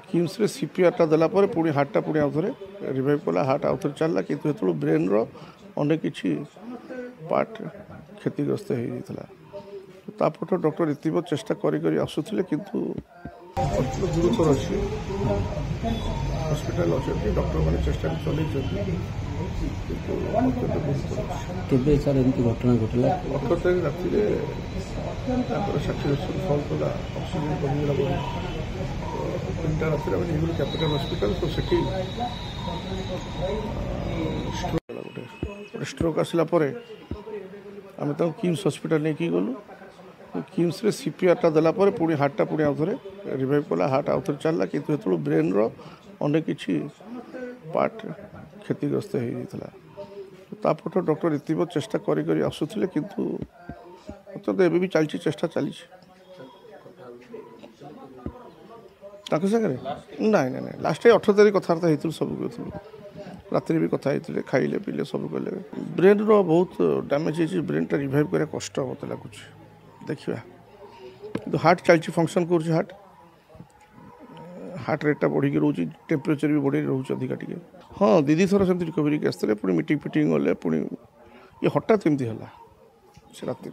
किम्स रे सीपीआरटा देला पुणी हार्टा पुणी आउ थे रिवाइव कला हार्ट आउ थे चलला कि ब्रेन अनेक किसी पार्ट क्षतिग्रस्त होता तापट डॉक्टर इतिमत चेष्टा करी आसुले किंतु गुरुतर अच्छी हस्पिटाल अच्छे डॉक्टर मैंने चेष्टा चल सर एमती घटना घटला 18 तारीख राति सैचुरेशन फल कला ऑक्सीजन कमीगला 3टा राति आम कैपिटल हस्पिटाल तो सेठी स्ट्रोक आसला आम किम्स हस्पिटाल नहीं गलु किम्स रे सीपीआरटा देला पुणी हार्टा पुणी आउ थे रिवाइव कला हार्ट आउ थे चलला कि ब्रेन अनेक किसी पार्ट क्षतिग्रस्त होता तापट डॉक्टर इतिमत चेष्टा करी आसुले किंतु मतलब एवं भी चलती चेष्टा चली सागर ना ना ना लास्ट 18 तारीख कथबार्ता होती सब राति भी कथा होते खाइले पीले सब कले ब्रेन रो बहुत डैमेज हो ब्रेन टा रिवाइव करा कष्ट मत लगुच देखा कि हार्ट चलती फंक्शन कर हार्ट रेटा बढ़ी रोचे टेम्परेचर भी बढ़ी रोचे अधिका टे हाँ दीदी थर से रिकवरी के आसते पुणी मीटिंग फिटिंग गले पुणी ये हठात केमती है से राति